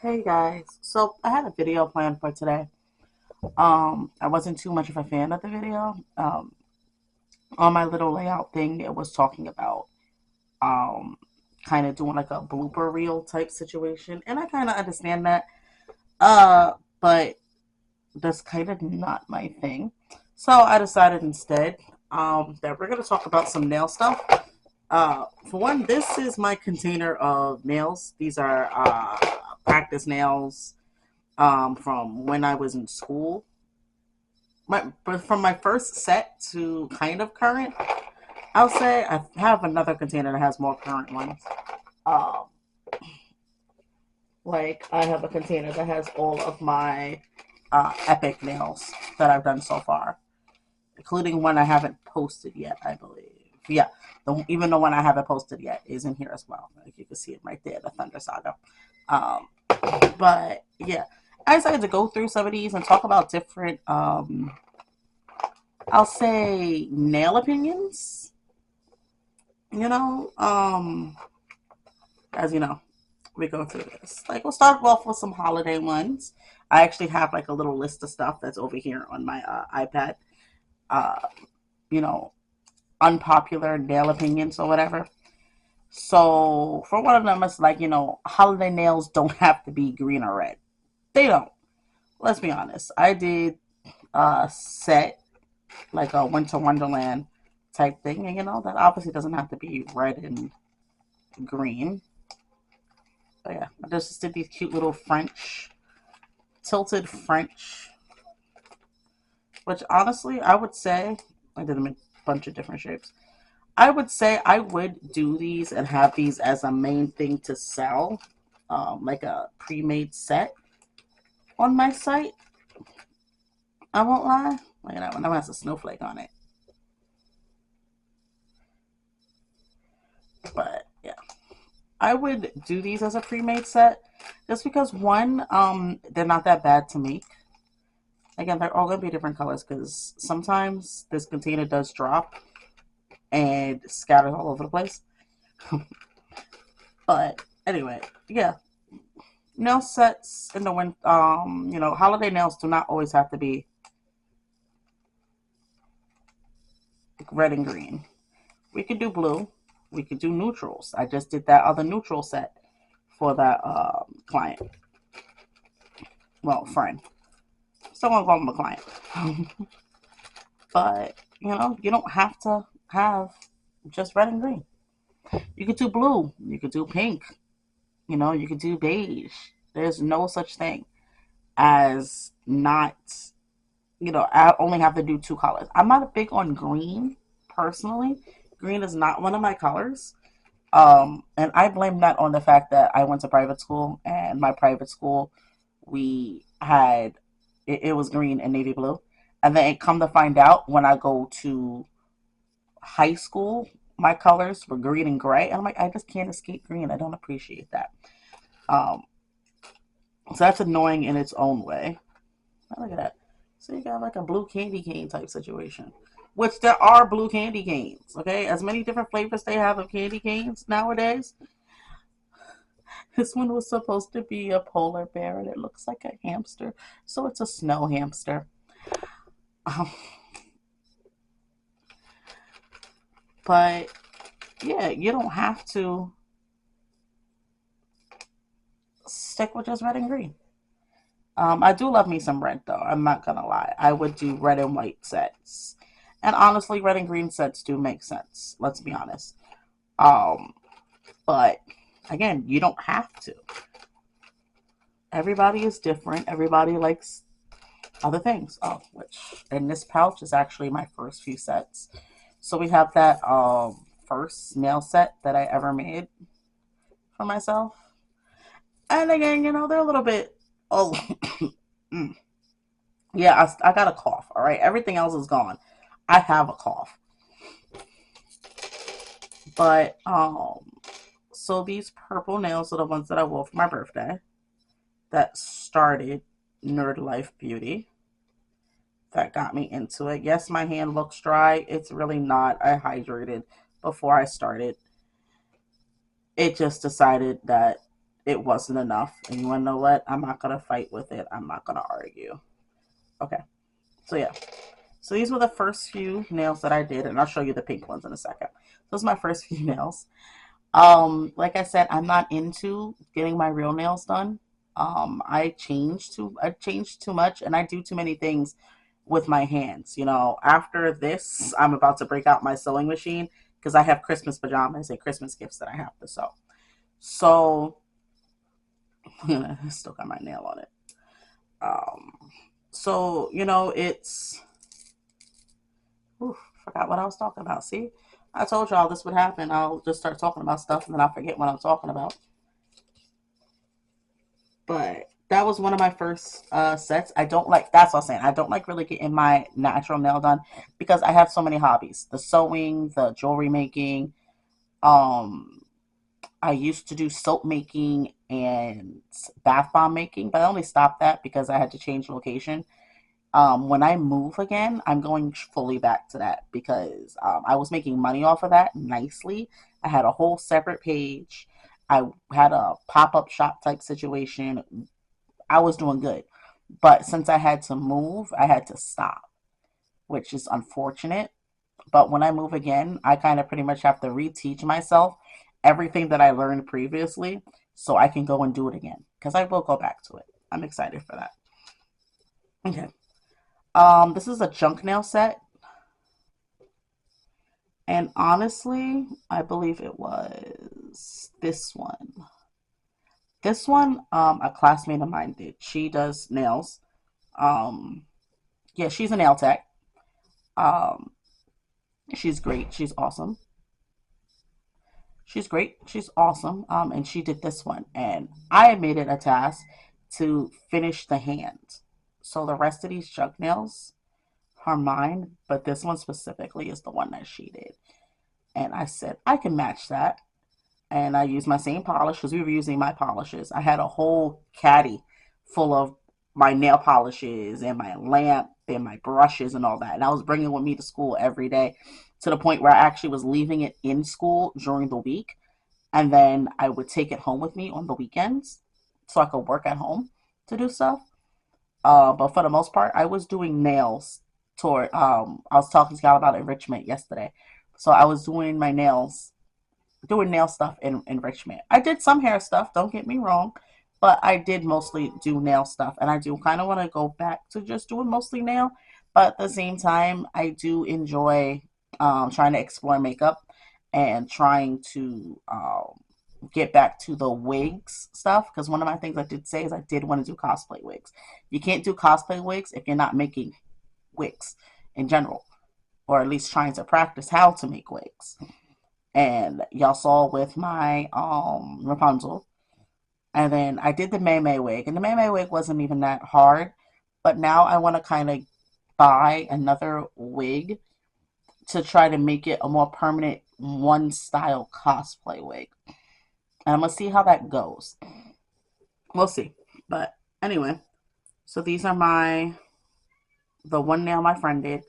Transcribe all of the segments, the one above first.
Hey guys, so I had a video planned for today. I wasn't too much of a fan of the video. On my little layout thing, it was talking about um, kind of doing like a blooper reel type situation, and I kind of understand that. But that's kind of not my thing. So I decided instead that we're gonna talk about some nail stuff. For one, this is my container of nails. These are practice nails from when I was in school. But from my first set to kind of current, I'll say I have another container that has more current ones. Um, like I have a container that has all of my epic nails that I've done so far, including one I haven't posted yet, I believe. Yeah, even the one I haven't posted yet is in here as well. Like you can see it right there, the Thunder Saga. Um, but yeah, I decided to go through some of these and talk about different I'll say nail opinions. You know, as you know, we go through this. Like we'll start off with some holiday ones. I actually have like a little list of stuff that's over here on my iPad. Uh, you know, unpopular nail opinions or whatever. So for one of them, it's like holiday nails don't have to be green or red. They don't. Let's be honest. I did set like a winter wonderland type thing, and that obviously doesn't have to be red and green. But yeah, I just did these cute little French tilted French, which honestly I would say I did them in a bunch of different shapes. I would say I would do these and have these as a main thing to sell, like a pre-made set on my site. I won't lie. Look at that one. That one has a snowflake on it. But yeah, I would do these as a pre-made set just because one, they're not that bad to make. Again, they're all gonna be different colors because sometimes this container does drop and scatters all over the place. But anyway, yeah, nail sets in the winter. Holiday nails do not always have to be red and green. We could do blue. We could do neutrals. I just did that other neutral set for that client. Well, friend. Still gonna call him a client. But you don't have to have just red and green. You could do blue. You could do pink. You could do beige. There's no such thing as not. I only have to do two colors. I'm not big on green personally. Green is not one of my colors. And I blame that on the fact that I went to private school, and my private school, we had it was green and navy blue, and then it come to find out when I go to high school, my colors were green and gray, and I'm like, I just can't escape green. I don't appreciate that. Um, so that's annoying in its own way. Oh, look at that. So you got like a blue candy cane type situation. Which there are blue candy canes, okay? As many different flavors they have of candy canes nowadays. This one was supposed to be a polar bear and it looks like a hamster. So it's a snow hamster. Um, but yeah, you don't have to stick with just red and green. I do love me some red though. I'm not gonna lie. I would do red and white sets. And honestly, red and green sets do make sense. Let's be honest. Um, but again, you don't have to. Everybody is different. Everybody likes other things. Oh, which in this pouch is actually my first few sets. So we have that first nail set that I ever made for myself. And again, they're a little bit oh yeah, I got a cough, all right? Everything else is gone. I have a cough. But so these purple nails are the ones that I wore for my birthday that started Nerd Life Beauty. that got me into it. Yes, my hand looks dry. It's really not. I hydrated before I started. It just decided that it wasn't enough. And you want to know what? I'm not going to fight with it. I'm not going to argue. Okay. So, yeah. So, these were the first few nails that I did. And I'll show you the pink ones in a second. Those are my first few nails. Like I said, I'm not into getting my real nails done. I changed too much and I do too many things with my hands. You know, after this, I'm about to break out my sewing machine because I have Christmas pajamas and Christmas gifts that I have to sew. So, I still got my nail on it. Um, so, you know, it's, oof, forgot what I was talking about. See, I told y'all this would happen. I'll just start talking about stuff and then I'll forget what I'm talking about. But that was one of my first sets. I don't like, that's what I'm saying. I don't like really getting my natural nail done because I have so many hobbies. The sewing, the jewelry making. Um, I used to do soap making and bath bomb making, but I only stopped that because I had to change location. When I move again, I'm going fully back to that because I was making money off of that nicely. I had a whole separate page. I had a pop-up shop type situation. I was doing good. But since I had to move, I had to stop, which is unfortunate. But when I move again, I kind of pretty much have to reteach myself everything that I learned previously so I can go and do it again because I will go back to it. I'm excited for that. Okay. This is a junk nail set. And honestly, I believe it was this one. This one, a classmate of mine did. She does nails. Um, yeah, she's a nail tech. Um, she's great. She's awesome. She's great. She's awesome. And she did this one, and I made it a task to finish the hand. So the rest of these junk nails are mine, but this one specifically is the one that she did. And I said I can match that. And I used my same polish because we were using my polishes. I had a whole caddy full of my nail polishes and my lamp and my brushes and all that. And I was bringing it with me to school every day to the point where I actually was leaving it in school during the week. And then I would take it home with me on the weekends so I could work at home to do stuff. But for the most part, I was doing nails toward, I was talking to y'all about enrichment yesterday. So I was doing nail stuff in enrichment. I did some hair stuff, don't get me wrong, but I did mostly do nail stuff. And I do kind of want to go back to just doing mostly nail. But at the same time, I do enjoy trying to explore makeup and trying to get back to the wigs stuff. Because one of my things I did say is I did want to do cosplay wigs. You can't do cosplay wigs if you're not making wigs in general, or at least trying to practice how to make wigs. And y'all saw with my Rapunzel. And then I did the May May wig, and the May May wig wasn't even that hard. But now I want to kind of buy another wig to try to make it a more permanent one style cosplay wig. And I'm gonna see how that goes. We'll see. But anyway, so these are the one nail my friend did,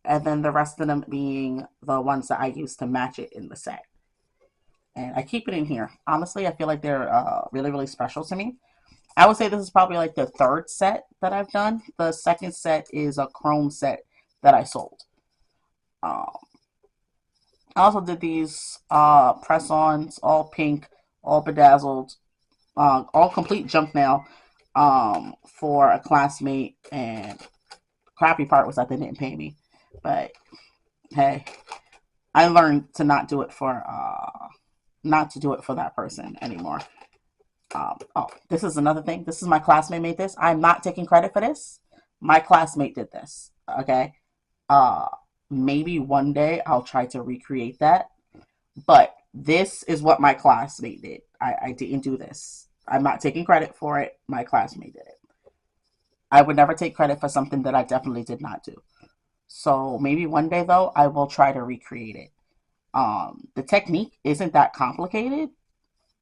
and then the rest of them being the ones that I used to match it in the set. And I keep it in here. Honestly, I feel like they're really, really special to me. I would say this is probably like the third set that I've done. The second set is a chrome set that I sold. Um, I also did these press-ons, all pink, all bedazzled, all complete junk nail for a classmate. And the crappy part was that they didn't pay me. But hey, I learned to not to do it for that person anymore. Oh, this is another thing. This is my classmate made this. I'm not taking credit for this. My classmate did this. Okay. Uh, Maybe one day I'll try to recreate that. But this is what my classmate did. I didn't do this. I'm not taking credit for it. My classmate did it. I would never take credit for something that I definitely did not do. So maybe one day though, I will try to recreate it. The technique isn't that complicated,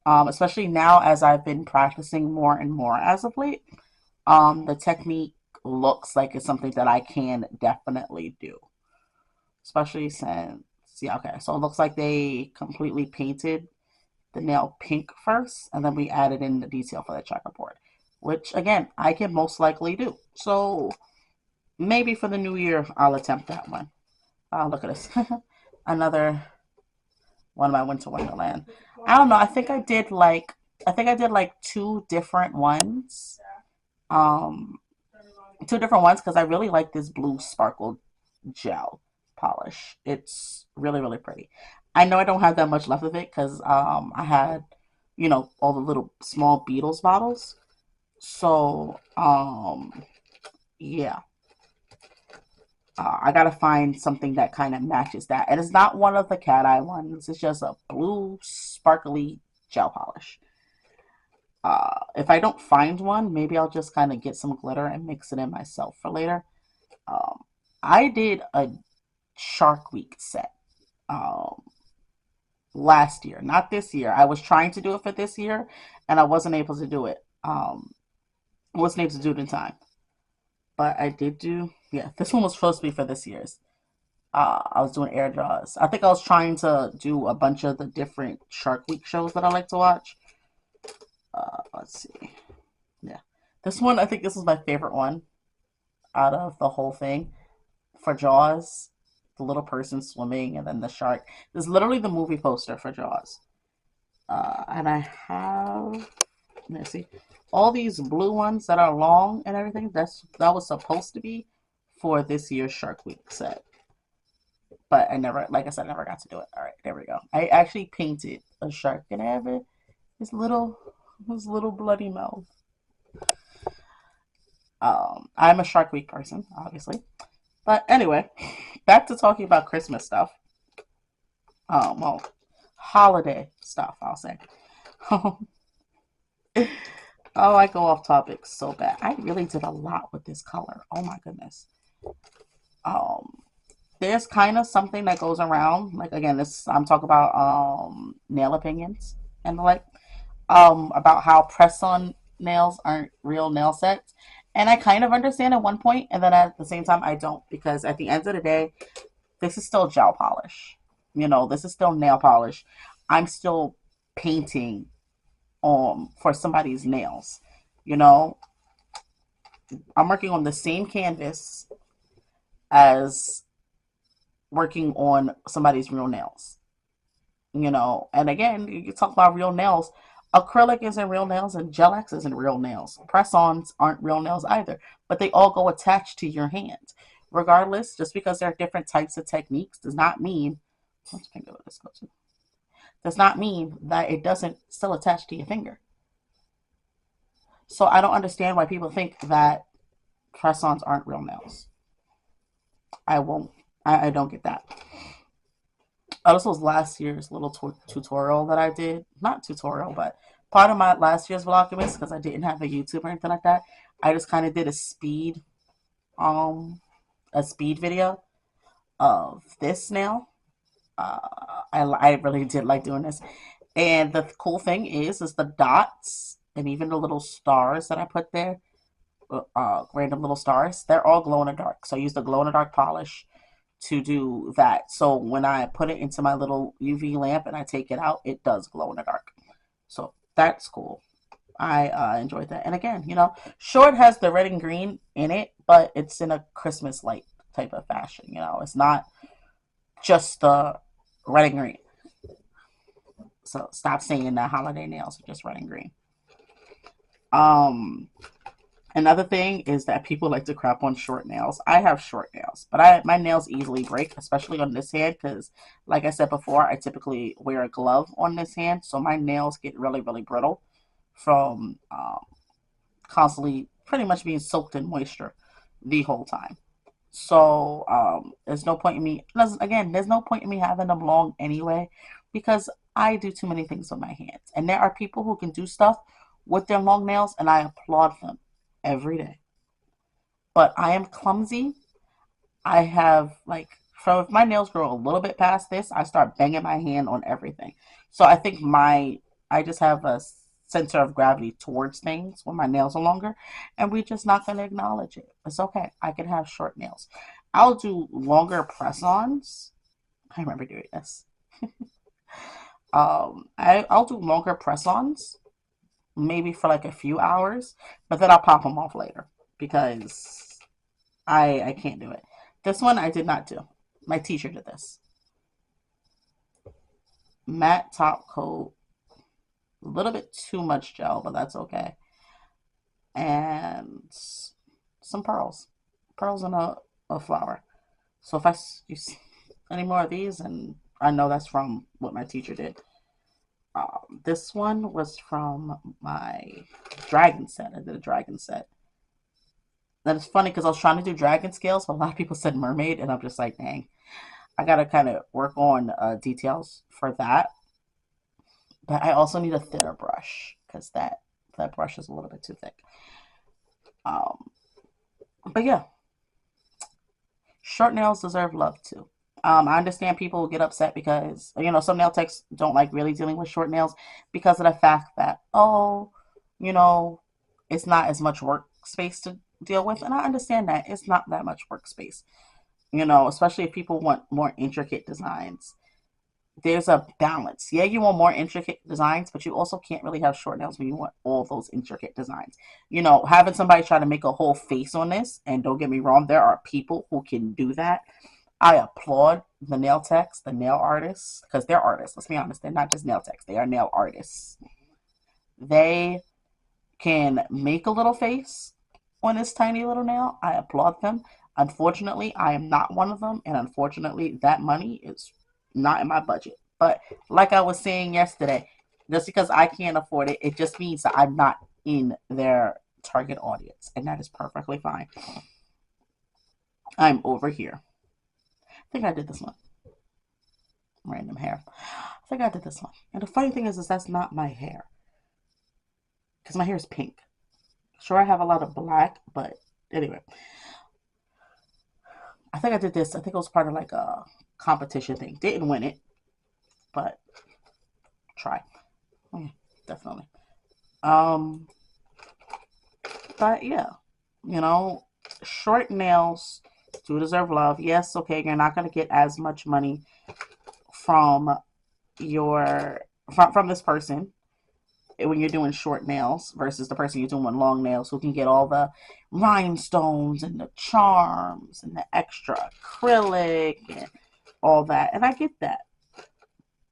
especially now as I've been practicing more and more as of late. The technique looks like it's something that I can definitely do. Especially since, yeah, okay. So it looks like they completely painted the nail pink first, and then we added in the detail for the checkerboard, which again, I can most likely do. So maybe for the new year, I'll attempt that one. Look at this. Another one of my Winter Wonderland. I don't know. I think I did like two different ones. Um, two different ones because I really like this blue sparkle gel polish. It's really, really pretty. I know I don't have that much left of it because I had, all the little small Beatles bottles. So, yeah. I gotta find something that kind of matches that. And it's not one of the cat eye ones. It's just a blue sparkly gel polish. If I don't find one, maybe I'll just kind of get some glitter and mix it in myself for later. Um, I did a Shark Week set um, last year, not this year. I was trying to do it for this year, and I wasn't able to do it. I wasn't able to do it in time, but I did do. Yeah, this one was supposed to be for this year's. I was doing air draws. I think I was trying to do a bunch of the different Shark Week shows that I like to watch. Let's see. Yeah, this one, I think this is my favorite one out of the whole thing for Jaws. The little person swimming and then the shark. This is literally the movie poster for Jaws. And I have, let's see, all these blue ones that are long and everything. That was supposed to be for this year's Shark Week set. But I never, like I said, I never got to do it. All right, there we go. I actually painted a shark and I have it. His little bloody mouth. I'm a Shark Week person, obviously. But anyway, back to talking about Christmas stuff. Well, holiday stuff, I'll say. Oh, I go off topic so bad. I really did a lot with this color. Oh my goodness. Um, there's kind of something that goes around. Like again, this I'm talking about nail opinions and the like. About how press-on nails aren't real nail sets. And I kind of understand at one point, and then at the same time, I don't, because at the end of the day, this is still gel polish. This is still nail polish. I'm still painting for somebody's nails. You know, I'm working on the same canvas as working on somebody's real nails. And again, you talk about real nails. Acrylic isn't real nails and gel X isn't real nails. Press-ons aren't real nails either, but they all go attached to your hand. Regardless, just because there are different types of techniques does not mean, let's finger this go to, does not mean that it doesn't still attach to your finger. So I don't understand why people think that press-ons aren't real nails. I won't. I don't get that. This was last year's little tutorial that I did. Not tutorial, but part of my last year's Vlogmas, because I didn't have a YouTube or anything like that. I just kind of did a speed video of this nail. I really did like doing this. And the cool thing is the dots and even the little stars that I put there, random little stars, they're all glow in the dark. So I used the glow in the dark polish to do that. So when I put it into my little UV lamp and I take it out, it does glow in the dark. So that's cool. I enjoyed that. And again, sure, it has the red and green in it, but it's in a Christmas light type of fashion. It's not just the red and green. So stop saying that holiday nails are just red and green. Another thing is that people like to crap on short nails. I have short nails, but my nails easily break, especially on this hand, because like I said before, I typically wear a glove on this hand, so my nails get really, really brittle from constantly pretty much being soaked in moisture the whole time. So there's no point in me, again, there's no point in me having them long anyway, because I do too many things with my hands. And there are people who can do stuff with their long nails, and I applaud them every day. But I am clumsy. I have if my nails grow a little bit past this, I start banging my hand on everything. So I think I just have a center of gravity towards things when my nails are longer, and we're just not going to acknowledge it. It's okay. I can have short nails. I'll do longer press-ons. I remember doing this. I'll do longer press-ons, maybe for like a few hours, but then I'll pop them off later because I can't do it. This one I did not do. My teacher did this. Matte top coat, a little bit too much gel, but that's okay. And some pearls. Pearls and a flower. So if I use any more of these, and I know that's from what my teacher did. This one was from my dragon set. I did a dragon set. That is funny because I was trying to do dragon scales, but a lot of people said mermaid, and I'm just like, dang. I gotta kind of work on details for that. But I also need a thinner brush because that brush is a little bit too thick. But yeah, short nails deserve love too. I understand people get upset because, some nail techs don't like really dealing with short nails because of the fact that, you know, it's not as much workspace to deal with. And I understand that it's not that much workspace, especially if people want more intricate designs. There's a balance. Yeah, you want more intricate designs, but you also can't really have short nails when you want all those intricate designs. Having somebody try to make a whole face on this, and don't get me wrong, there are people who can do that. I applaud the nail techs, the nail artists, because they're artists. Let's be honest, they're not just nail techs, they are nail artists. They can make a little face on this tiny little nail. I applaud them. Unfortunately, I am not one of them, and unfortunately, that money is not in my budget. But like I was saying yesterday, just because I can't afford it, it just means that I'm not in their target audience, and that is perfectly fine. I'm over here. I think I did this one. Random hair. I think I did this one. And the funny thing is that's not my hair. Because my hair is pink. Sure, I have a lot of black, but anyway. I think I did this. I think it was part of like a competition thing. Didn't win it, but try. Yeah, definitely. But yeah, short nails do deserve love. Yes, okay, you're not gonna get as much money from from this person when you're doing short nails versus the person you're doing long nails who can get all the rhinestones and the charms and the extra acrylic and all that. And I get that.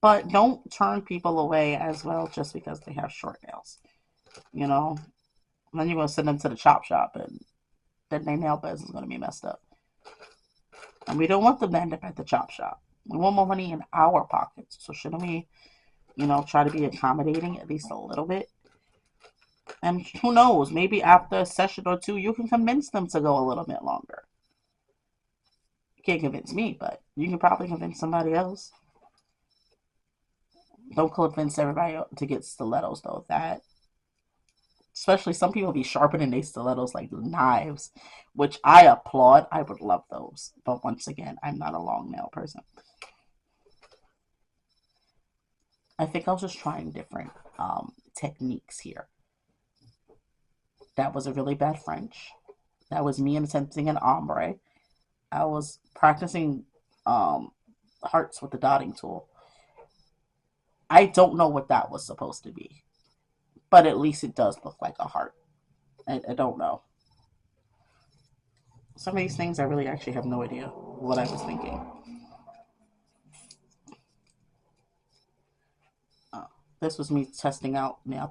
But don't turn people away as well just because they have short nails. And then you're going to send them to the chop shop and then their nail business is going to be messed up. And we don't want them to end up at the chop shop. We want more money in our pockets. So shouldn't we, try to be accommodating at least a little bit? And who knows, maybe after a session or two, you can convince them to go a little bit longer. You can't convince me, but you can probably convince somebody else. Don't convince everybody to get stilettos, though. That, especially some people be sharpening their stilettos like knives, which I applaud. I would love those. But once again, I'm not a long nail person. I think I was just trying different techniques here. That was a really bad French. That was me attempting an ombre. I was practicing hearts with the dotting tool. I don't know what that was supposed to be, but at least it does look like a heart. I don't know. Some of these things I really actually have no idea what I was thinking. This was me testing out a nail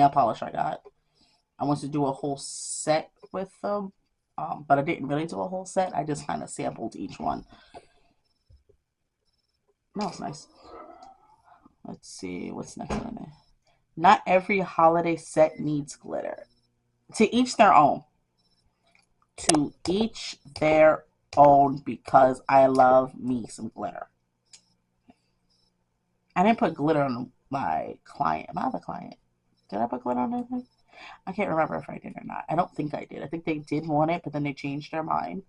polish I got. I wanted to do a whole set with them, but I didn't really do a whole set. I just kind of sampled each one. That was nice. Let's see what's next on there. Not every holiday set needs glitter. To each their own. To each their own because I love me some glitter. I didn't put glitter on my client. My other client. Did I put glitter on anything? I can't remember if I did or not. I don't think I did. I think they did want it, but then they changed their mind.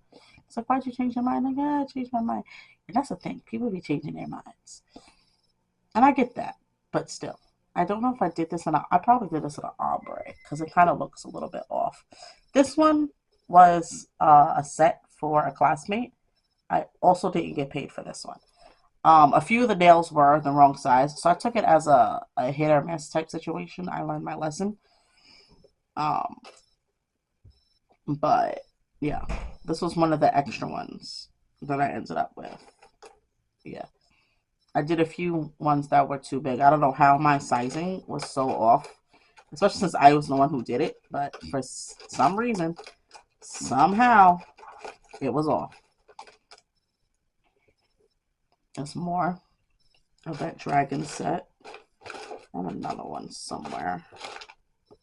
It's like, why'd you change your mind? Like, yeah, I changed my mind. And that's the thing. People be changing their minds. And I get that. But still. I don't know if I did this in a, I probably did this in an ombre because it kind of looks a little bit off. This one was a set for a classmate. I also didn't get paid for this one. A few of the nails were the wrong size, so I took it as a hit or miss type situation. I learned my lesson. Um, but yeah, this was one of the extra ones that I ended up with. Yeah. I did a few ones that were too big. I don't know how my sizing was so off, especially since I was the one who did it, but for some reason, somehow, it was off. There's more of that dragon set. And another one somewhere.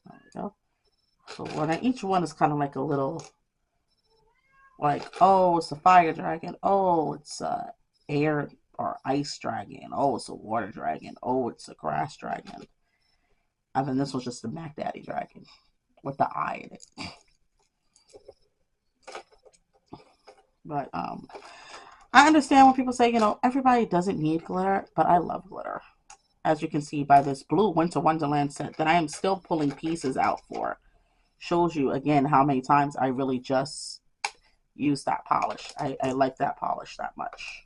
There we go. So each one is kind of like a little, like, oh, it's a fire dragon. Oh, it's a air or ice dragon. Oh, it's a water dragon. Oh, it's a grass dragon. And then this was just the Mac Daddy dragon with the eye in it. But I understand when people say, you know, everybody doesn't need glitter, but I love glitter. As you can see by this blue Winter Wonderland set that I am still pulling pieces out for. Shows you again how many times I really just use that polish. I like that polish that much.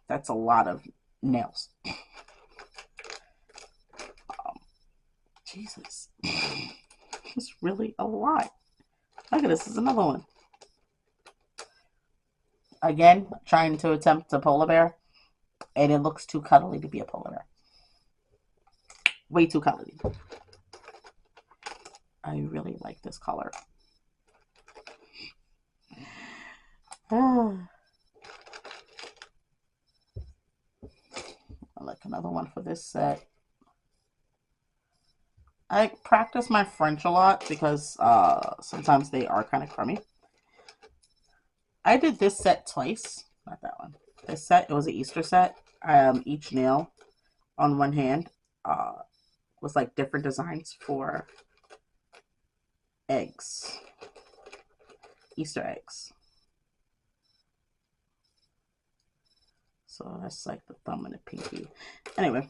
That's a lot of nails. Jesus. It's really a lot. Look at this. This is another one. Again, trying to attempt a polar bear. And it looks too cuddly to be a polar bear. Way too cuddly. I really like this color. I like another one for this set. I practice my French a lot because sometimes they are kind of crummy. I did this set twice. Not that one. This set, it was an Easter set. Each nail on one hand was like different designs for eggs. Easter eggs. So that's like the thumb and the pinky. Anyway,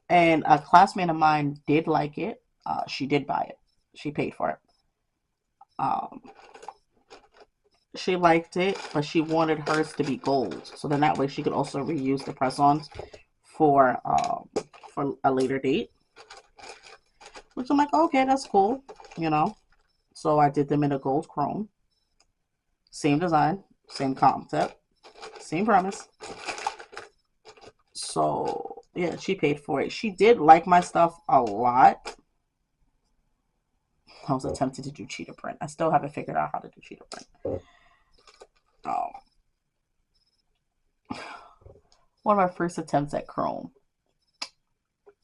and a classmate of mine did like it. She did buy it. She paid for it. She liked it, but she wanted hers to be gold. So then that way she could also reuse the press-ons for a later date. Which I'm like, okay, that's cool, you know. So I did them in a gold chrome. Same design, same concept, same premise. So yeah, she paid for it. She did like my stuff a lot. I was attempting to do cheetah print. I still haven't figured out how to do cheetah print. One of my first attempts at chrome.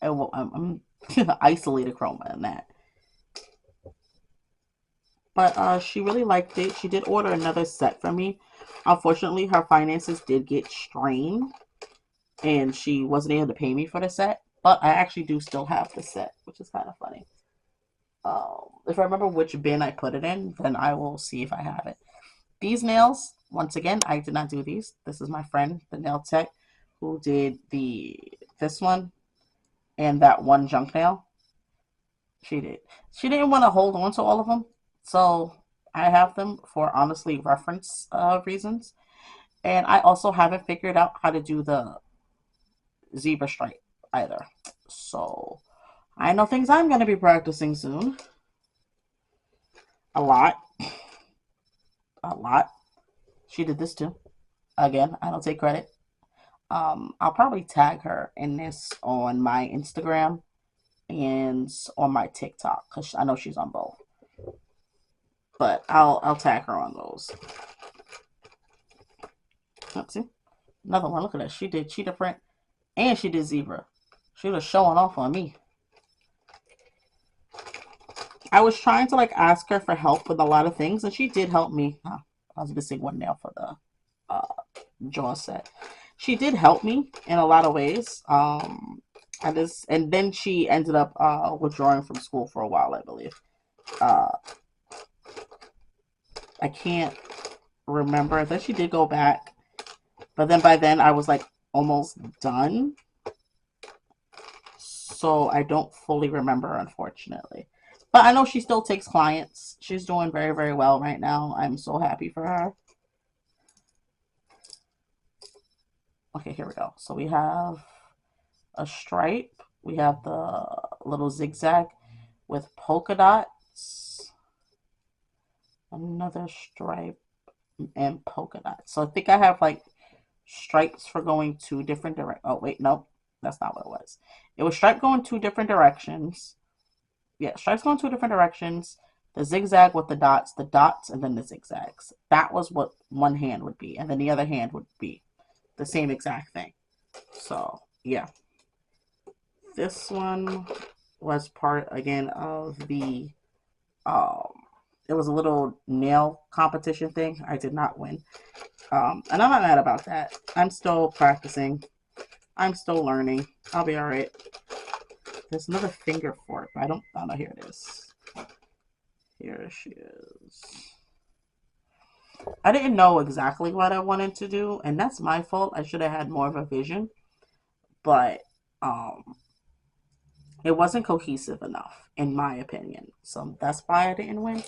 I'm isolated chroma in that. But she really liked it. She did order another set for me. Unfortunately, her finances did get strained. And she wasn't able to pay me for the set. But I actually do still have the set, which is kind of funny. If I remember which bin I put it in, then I will see if I have it. These nails, once again, I did not do these. This is my friend, the nail tech, who did this one and that one junk nail. She did. She didn't want to hold on to all of them, so I have them for honestly reference reasons. And I also haven't figured out how to do the zebra stripe either. So I know things I'm going to be practicing soon. A lot. A lot. She did this too. Again, I don't take credit. I'll probably tag her in this on my Instagram and on my TikTok because I know she's on both. But I'll tag her on those. Let's see. Another one. Look at that. She did cheetah print and she did zebra. She was showing off on me. I was trying to like ask her for help with a lot of things, and she did help me. I was missing one nail for the jaw set. She did help me in a lot of ways. And then she ended up withdrawing from school for a while, I believe. I can't remember. Then she did go back, but then by then I was like almost done. so I don't fully remember, unfortunately. But I know she still takes clients. She's doing very, very well right now. I'm so happy for her. Okay, here we go. So we have a stripe. We have the little zigzag with polka dots. Another stripe and polka dots. So I think I have like stripes for going two different directions. Oh, wait, nope. That's not what it was. It was stripe going two different directions. Yeah, stripes going two different directions. The zigzag with the dots, and then the zigzags. That was what one hand would be. And then the other hand would be the same exact thing. So, yeah. This one was part, again, of the, it was a little nail competition thing. I did not win. And I'm not mad about that. I'm still practicing. I'm still learning. I'll be all right. There's another finger for it, but I don't know. Here it is. Here she is. I didn't know exactly what I wanted to do, and that's my fault. I should have had more of a vision, but it wasn't cohesive enough, in my opinion. So that's why I didn't win.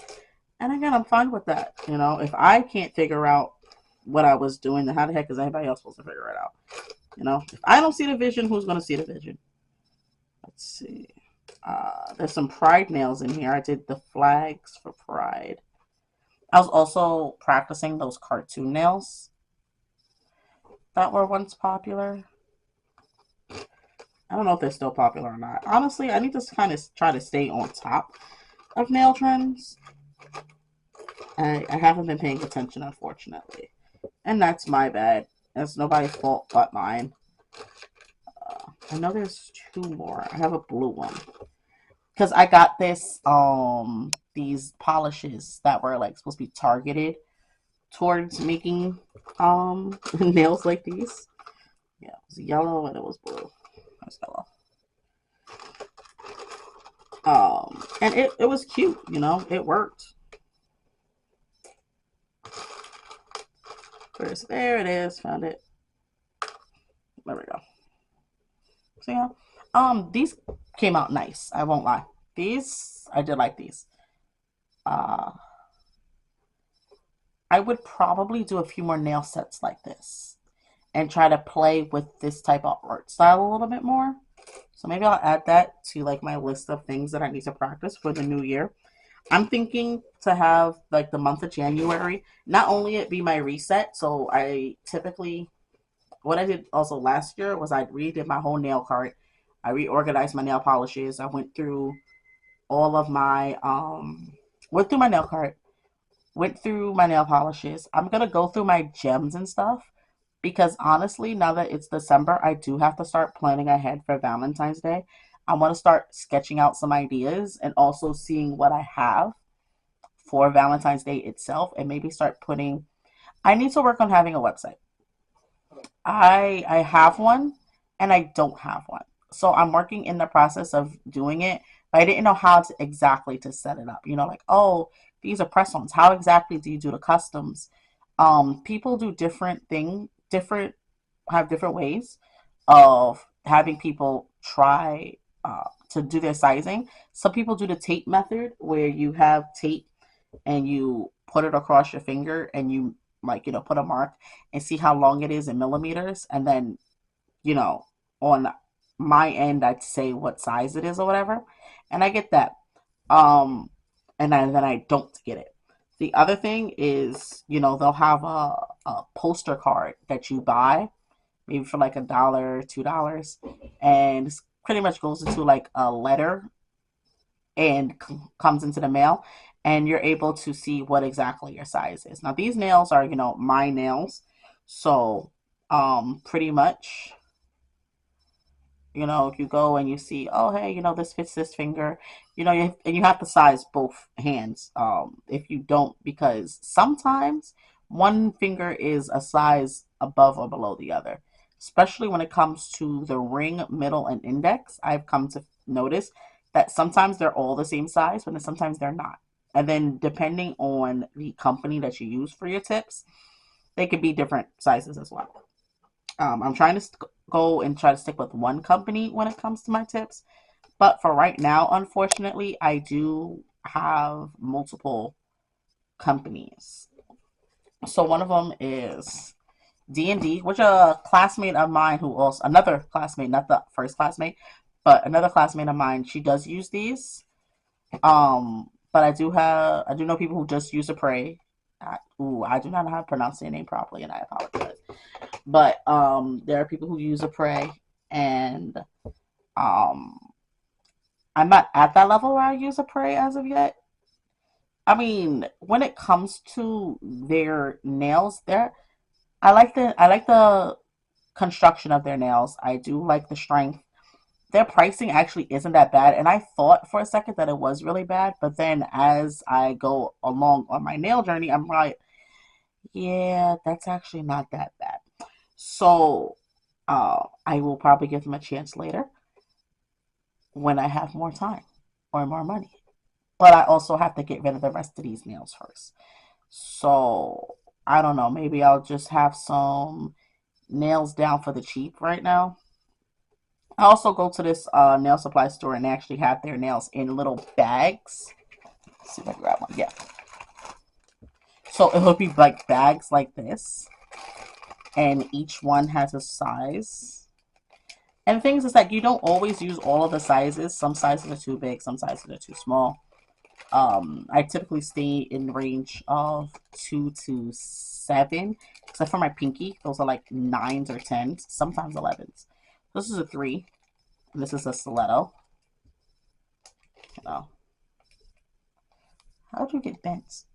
And again, I'm fine with that. You know, if I can't figure out what I was doing, then how the heck is anybody else supposed to figure it out? You know, if I don't see the vision, who's going to see the vision? Let's see. There's some pride nails in here. I did the flags for pride. I was also practicing those cartoon nails that were once popular. I don't know if they're still popular or not. Honestly, I need to kind of try to stay on top of nail trends. I haven't been paying attention, unfortunately. And that's my bad. That's nobody's fault but mine. I know there's two more. I have a blue one. Because I got this, these polishes that were like supposed to be targeted towards making nails like these. Yeah, it was yellow and it was blue. That's yellow. And it was cute, you know, it worked. There it is, found it. There we go. So yeah, these came out nice. I won't lie. These, I did like these. I would probably do a few more nail sets like this and try to play with this type of art style a little bit more. So maybe I'll add that to like my list of things that I need to practice for the new year. I'm thinking to have like the month of January, not only it be my reset. So I typically, what I did also last year was I redid my whole nail cart. I reorganized my nail polishes. I went through all of my, went through my nail cart, went through my nail polishes. I'm going to go through my gems and stuff because honestly, now that it's December, I do have to start planning ahead for Valentine's Day. I want to start sketching out some ideas and also seeing what I have for Valentine's Day itself and maybe start putting, I need to work on having a website. I have one and I don't have one. So I'm working in the process of doing it, but I didn't know how to exactly to set it up. You know, like, oh, these are press-ons. How exactly do you do the customs? People do different things, have different ways of having people try to do their sizing. Some people do the tape method where you have tape and you put it across your finger and you like, you know, put a mark and see how long it is in millimeters. And then, you know, on my end, I'd say what size it is or whatever. And I get that. Um, and then I don't get it. The other thing is, you know, they'll have a poster card that you buy, maybe for like $1, $2, and it pretty much goes into like a letter and comes into the mail, and you're able to see what exactly your size is. Now these nails are, you know, my nails, so pretty much, you know, you go and you see, oh hey, you know, this fits this finger, you know, and you have to size both hands. If you don't, because sometimes one finger is a size above or below the other, especially when it comes to the ring, middle, and index. I've come to notice that sometimes they're all the same size, but then sometimes they're not. And then depending on the company that you use for your tips, they could be different sizes as well. I'm trying to go and try to stick with one company when it comes to my tips. But for right now, unfortunately, I do have multiple companies. So one of them is D&D, which a classmate of mine who also, another classmate, not the first classmate, but another classmate of mine, she does use these. But I do know people who just use a prey. I do not know how to pronounce their name properly, and I apologize. But there are people who use a prey, and um, I'm not at that level where I use a prey as of yet. I mean, when it comes to their nails, I like the construction of their nails. I do like the strength. Their pricing actually isn't that bad, and I thought for a second that it was really bad, but then as I go along on my nail journey, I'm like, yeah, that's actually not that bad. So, I will probably give them a chance later when I have more time or more money. But I also have to get rid of the rest of these nails first. So, I don't know. Maybe I'll just have some nails down for the cheap right now. I also go to this nail supply store and they actually have their nails in little bags. Let's see if I can grab one. Yeah. So it would be like bags like this. And each one has a size. And things is that you don't always use all of the sizes. Some sizes are too big, some sizes are too small. I typically stay in the range of 2 to 7, except for my pinky. Those are like 9s or 10s, sometimes 11s. This is a 3, and this is a stiletto. Oh. How do you get bent?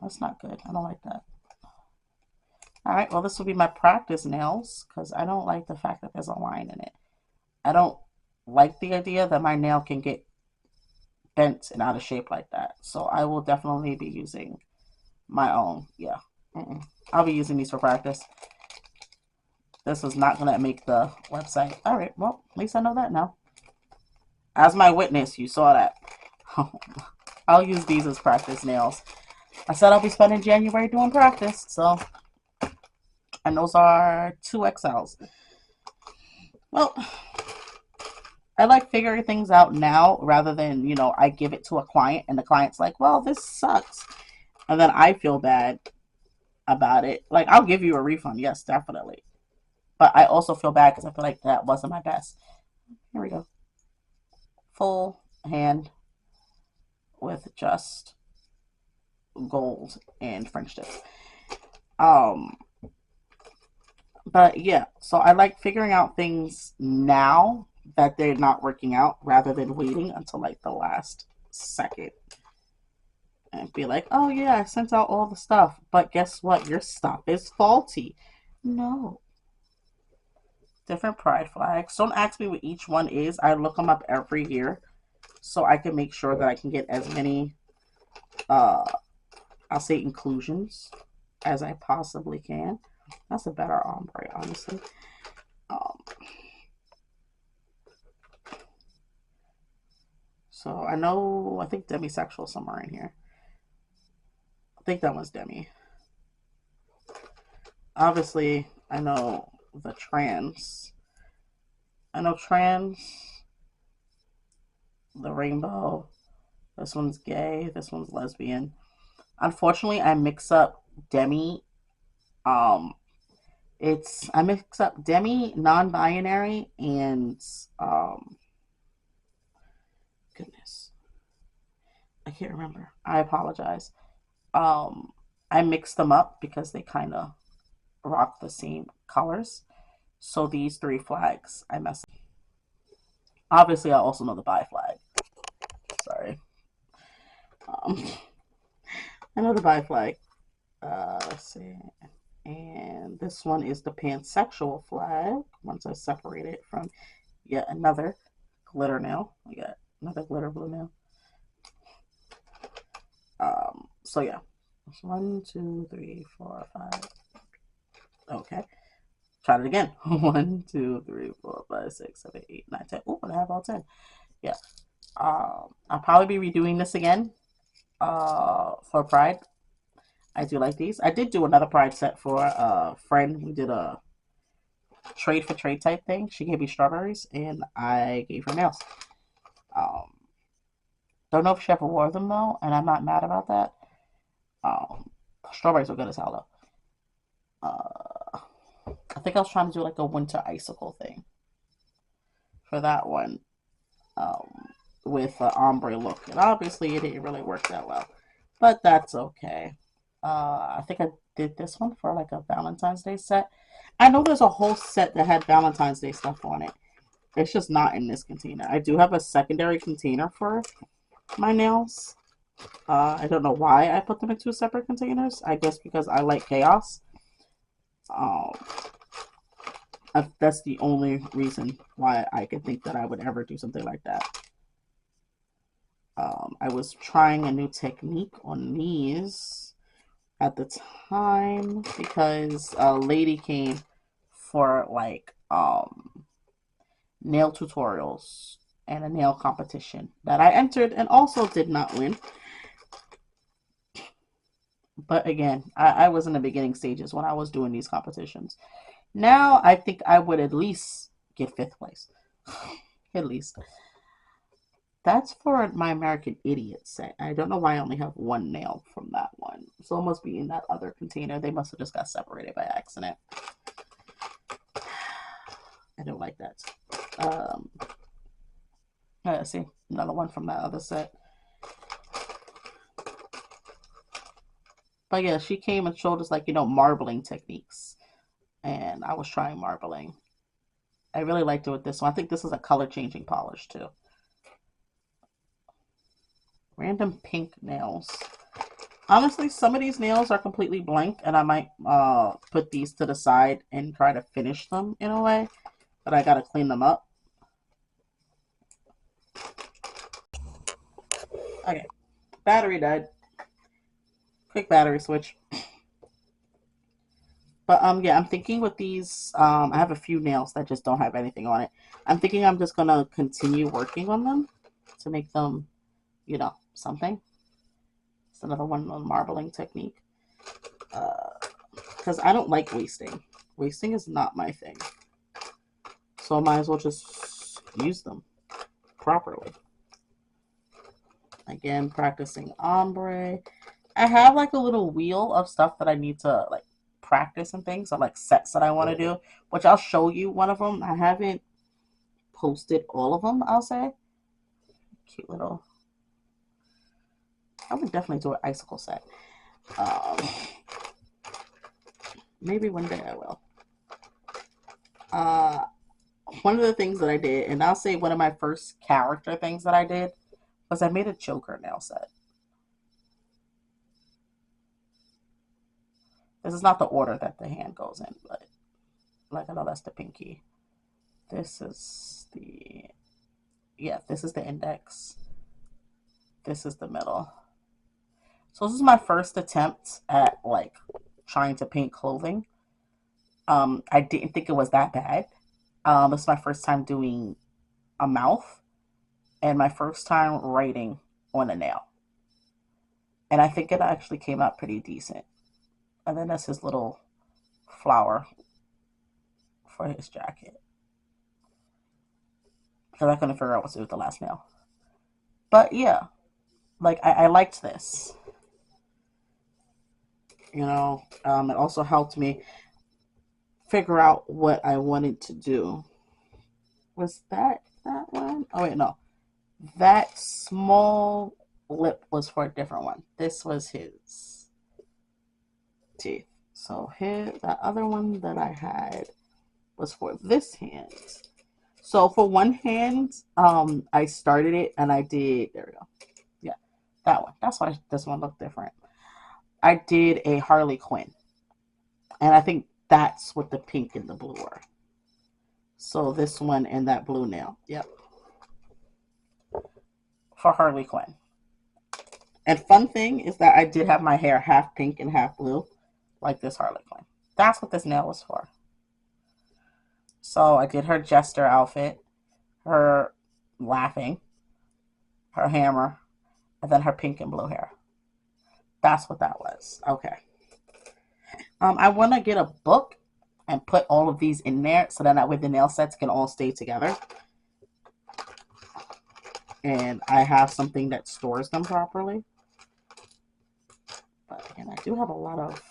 That's not good. I don't like that. Alright, well this will be my practice nails, because I don't like the fact that there's a line in it. I don't like the idea that my nail can get bent and out of shape like that. So I will definitely be using my own. Yeah. I'll be using these for practice. This was not going to make the website. Alright, well, at least I know that now. As my witness, you saw that. I'll use these as practice nails. I said I'll be spending January doing practice, so. And those are 2XLs. Well, I like figuring things out now rather than, you know, I give it to a client and the client's like, well, this sucks. And then I feel bad about it. Like, I'll give you a refund. Yes, definitely. But I also feel bad because I feel like that wasn't my best. Here we go. Full hand with just gold and French tips. But yeah, so I like figuring out things now that they're not working out rather than waiting until like the last second and be like, oh yeah, I sent out all the stuff, but guess what? Your stuff is faulty. No. Different pride flags. Don't ask me what each one is. I look them up every year so I can make sure that I can get as many, I'll say inclusions as I possibly can. That's a better ombre, honestly. So I think demisexual somewhere in here. I think that was demi. Obviously, I know the trans. I know trans, the rainbow. This one's gay. This one's lesbian. Unfortunately, I mix up demi. I mix up demi, non-binary, and goodness, I can't remember. I apologize. I mix them up because they kind of rock the same colors. So these 3 flags, I mess up. Obviously, I also know the bi flag. Sorry. I know the bi flag. Let's see. And this one is the pansexual flag. Once I separate it from yet another glitter nail. I got another glitter blue nail. So yeah. 1, 2, 3, 4, 5. Okay. Try it again. 1, 2, 3, 4, 5, 6, 7, 8, 9, 10. Oh, I have all 10. Yeah. I'll probably be redoing this again for Pride. I do like these. I did do another Pride set for a friend. We did a trade for trade type thing. She gave me strawberries, and I gave her nails. Um, don't know if she ever wore them though, and I'm not mad about that. Um, Strawberries were good as hell though. I think I was trying to do like a winter icicle thing for that one, um, with an ombre look, and obviously it didn't really work that well, but that's okay. I think I did this one for like a Valentine's Day set. I know there's a whole set that had Valentine's Day stuff on it. It's just not in this container. I do have a secondary container for my nails. I don't know why I put them in two separate containers. I guess because I like chaos. Um, that's the only reason why I can think that I would ever do something like that. I was trying a new technique on these at the time because a lady came for like nail tutorials and a nail competition that I entered and also did not win. But again, I was in the beginning stages when I was doing these competitions. Now I think I would at least get fifth place. At least. That's for my American Idiot set. I don't know why I only have one nail from that one. So it must be in that other container. They must have just got separated by accident. I don't like that. Let's see. Another one from that other set. But yeah, she came and showed us like, marbling techniques. And I was trying marbling. I really liked it with this one. I think this is a color changing polish too. Random pink nails. Honestly, some of these nails are completely blank, and I might put these to the side and try to finish them in a way, but I gotta clean them up. Okay, battery died. Quick battery switch. But yeah, I'm thinking with these, I have a few nails that just don't have anything on it. I'm thinking I'm just gonna continue working on them to make them, something. It's another one on marbling technique. Because I don't like wasting. Wasting is not my thing. So I might as well just use them properly. Again, practicing ombre. I have like a little wheel of stuff that I need to like practice and things, or like sets that I want to do, which I'll show you one of them. I haven't posted all of them, I'll say. Cute little. I would definitely do an icicle set. Maybe one day I will. One of the things that I did, and I'll say one of my first character things that I did, was I made a Joker nail set. This is not the order that the hand goes in, but like I know that's the pinky. This is the, yeah, this is the index. This is the middle. So this is my first attempt at like trying to paint clothing. I didn't think it was that bad. This is my first time doing a mouth and my first time writing on a nail. And I think it actually came out pretty decent. And then that's his little flower for his jacket. Because I couldn't figure out what to do with the last nail. But yeah, like I liked this. It also helped me figure out what I wanted to do. Was that one? Oh wait, no. That small lip was for a different one. This was his teeth. So that other one that I had was for this hand. So for one hand, I started it and I did, there we go. Yeah, that one. That's why this one looked different. I did a Harley Quinn. And I think that's what the pink and the blue were. So this one and that blue nail. Yep. For Harley Quinn. And fun thing is that I did have my hair half pink and half blue, like this Harley Quinn. That's what this nail was for. So I did her jester outfit, her laughing, her hammer, and then her pink and blue hair. That's what that was. Okay. I want to get a book and put all of these in there so that way the nail sets can all stay together. And I have something that stores them properly. But again, I do have a lot of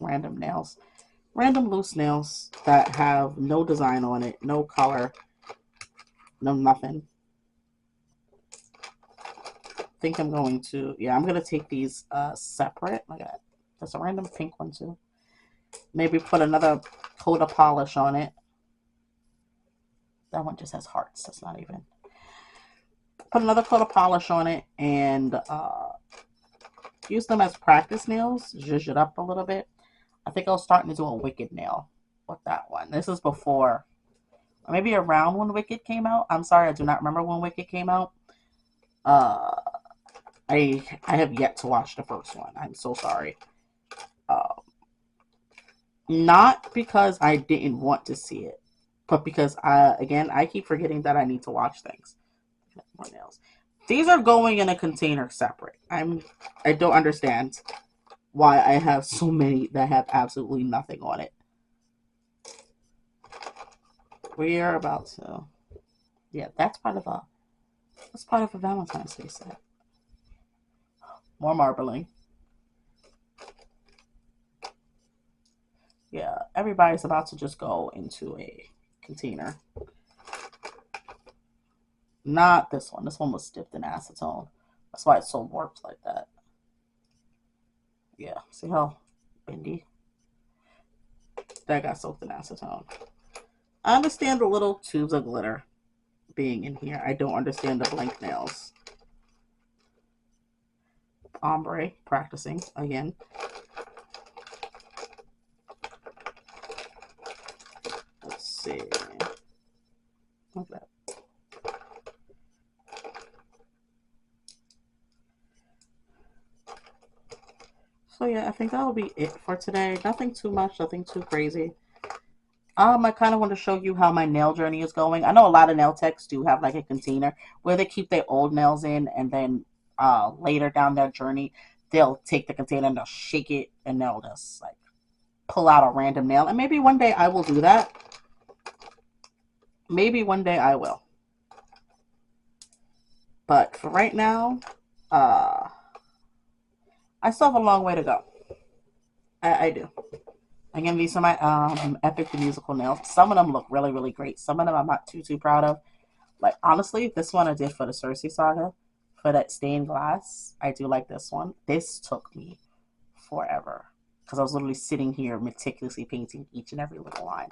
random nails. Random loose nails that have no design on it, no color, no nothing. I think I'm going to, yeah, I'm going to take these separate. Look at that. There's a random pink one too. Maybe put another coat of polish on it. That one just has hearts. That's not even. Put another coat of polish on it and use them as practice nails. Zhuzh it up a little bit. I think I was starting to do a Wicked nail with that one. This is before, maybe around when Wicked came out. I'm sorry, I do not remember when Wicked came out. I have yet to watch the first one. I'm so sorry. Not because I didn't want to see it, but because again, I keep forgetting that I need to watch things. More nails. These are going in a container separate. I don't understand why I have so many that have absolutely nothing on it. We are about to, yeah, that's part of a Valentine's Day set. More marbling. Yeah, everybody's about to just go into a container. Not this one. This one was dipped in acetone. That's why it's so warped like that. Yeah, see how bendy? That got soaked in acetone. I understand the little tubes of glitter being in here. I don't understand the blank nails. Ombre, practicing again. Let's see. Look at that. So yeah, I think that'll be it for today. Nothing too much, nothing too crazy. I kind of want to show you how my nail journey is going. I know a lot of nail techs do have like a container where they keep their old nails in, and then later down their journey, they'll take the container and they'll shake it and they'll just like pull out a random nail. And maybe one day I will do that. Maybe one day I will. But for right now, I still have a long way to go. I do. Again, these are my Epic the Musical nails. Some of them look really, really great. Some of them I'm not too proud of. Like, honestly, this one I did for the Cersei Saga. For that stained glass, I do like this one. This took me forever. Because I was literally sitting here meticulously painting each and every little line.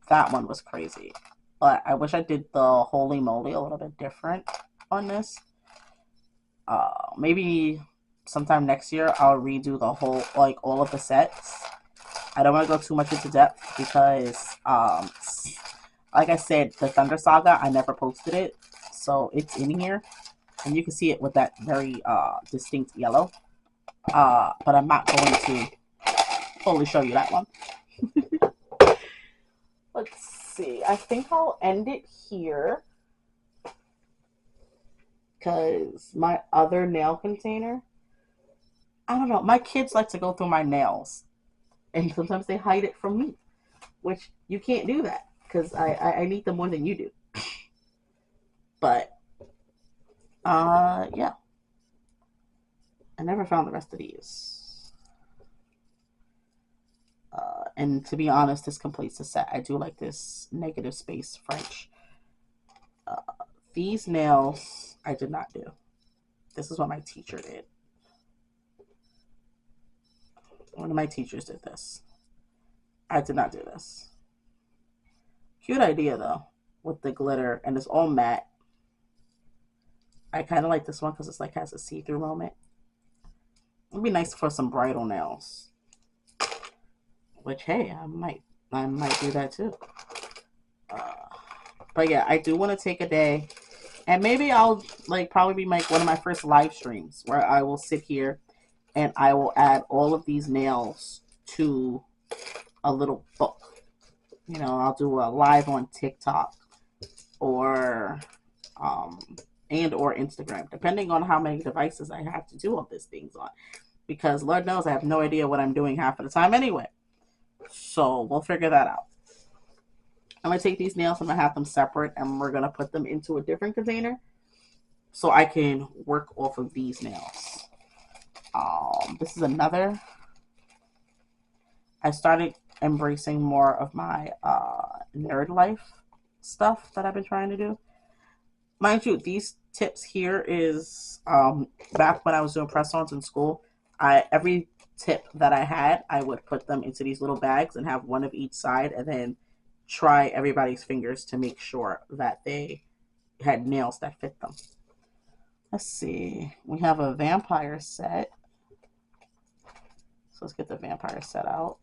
That one was crazy. But I wish I did the Holy Moly a little bit different on this. Maybe sometime next year I'll redo the whole, like, all of the sets. I don't want to go too much into depth because, like I said, the Thunder Saga, I never posted it. So it's in here. And you can see it with that very distinct yellow. But I'm not going to fully show you that one. Let's see. I think I'll end it here. Because my other nail container, I don't know. My kids like to go through my nails. And sometimes they hide it from me. Which you can't do that. Because I need them more than you do. But, yeah. I never found the rest of these. And to be honest, this completes the set. I do like this negative space French. These nails, I did not do. This is what my teacher did. One of my teachers did this. I did not do this. Cute idea, though, with the glitter. And it's all matte. I kind of like this one because it's like has a see-through moment. It'd be nice for some bridal nails. Which, hey, I might do that too. But yeah, I do want to take a day, and maybe I'll like probably be like one of my first live streams where I will sit here and I will add all of these nails to a little book. You know, I'll do a live on TikTok or Instagram, depending on how many devices I have to do all these things on. Because Lord knows I have no idea what I'm doing half of the time anyway. So we'll figure that out. I'm going to take these nails, I'm going to have them separate, and we're going to put them into a different container so I can work off of these nails. This is another. I started embracing more of my nerd life stuff that I've been trying to do. Mind you, these tips here is back when I was doing press-ons in school. Every tip that I had, I would put them into these little bags and have one of each side, and then try everybody's fingers to make sure that they had nails that fit them. Let's see. We have a vampire set. So let's get the vampire set out.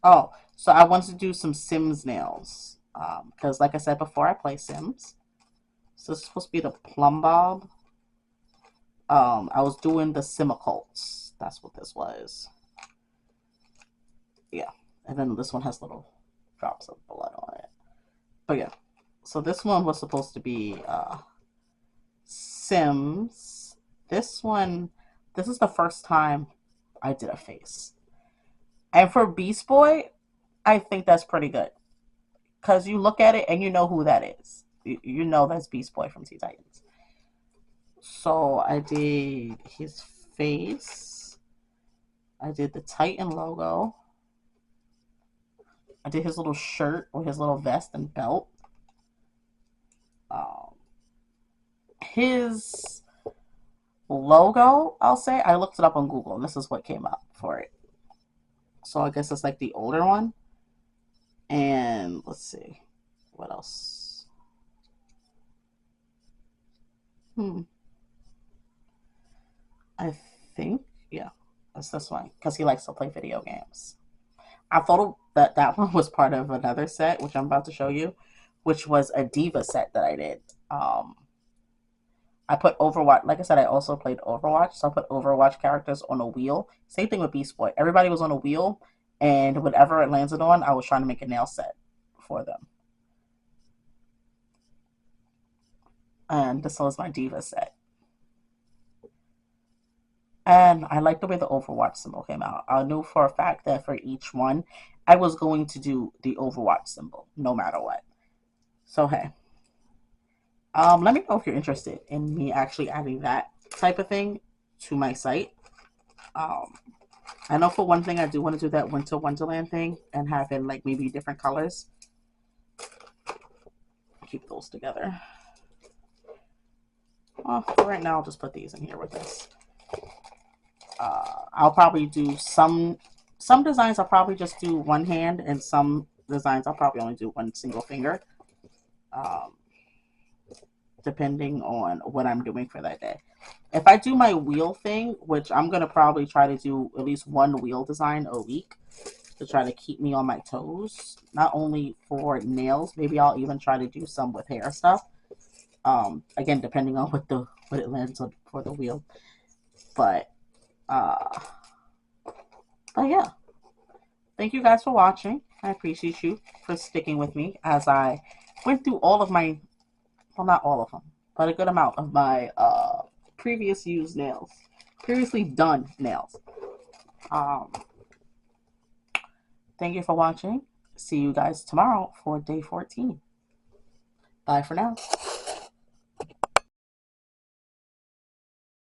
Oh, so I wanted to do some Sims nails. Because like I said before, I play Sims. So this is supposed to be the plumb bob. I was doing the Simicults. That's what this was. Yeah. And then this one has little drops of blood on it. But yeah. So this one was supposed to be Sims. This one, this is the first time I did a face. And for Beast Boy, I think that's pretty good. Because you look at it and you know who that is. You know that's Beast Boy from Teen Titans. So I did his face. I did the Titan logo. I did his little shirt with his little vest and belt. His logo, I'll say, I looked it up on Google, and this is what came up for it. So I guess it's like the older one. And let's see, what else? I think, yeah, that's this one, because he likes to play video games. I thought that one was part of another set, which I'm about to show you, which was a Diva set that I did. I put Overwatch, like I said, I also played Overwatch, so I put Overwatch characters on a wheel. Same thing with Beast Boy. Everybody was on a wheel, and whatever it landed on, I was trying to make a nail set for them. And this was my Diva set. And I like the way the Overwatch symbol came out. I knew for a fact that for each one, I was going to do the Overwatch symbol, no matter what. So, hey. Let me know if you're interested in me actually adding that type of thing to my site. I know for one thing, I do want to do that Winter Wonderland thing and have it like maybe different colors. Keep those together. Well, for right now, I'll just put these in here with this. I'll probably do some designs. I'll probably just do one hand, and some designs I'll probably only do one single finger. Depending on what I'm doing for that day. If I do my wheel thing, which I'm going to probably try to do at least one wheel design a week to try to keep me on my toes, not only for nails, maybe I'll even try to do some with hair stuff. Again, depending on what it lands on for the wheel. But yeah. Thank you guys for watching. I appreciate you for sticking with me as I went through all of my, well, not all of them, but a good amount of my previously done nails. Thank you for watching. See you guys tomorrow for day 14. Bye for now.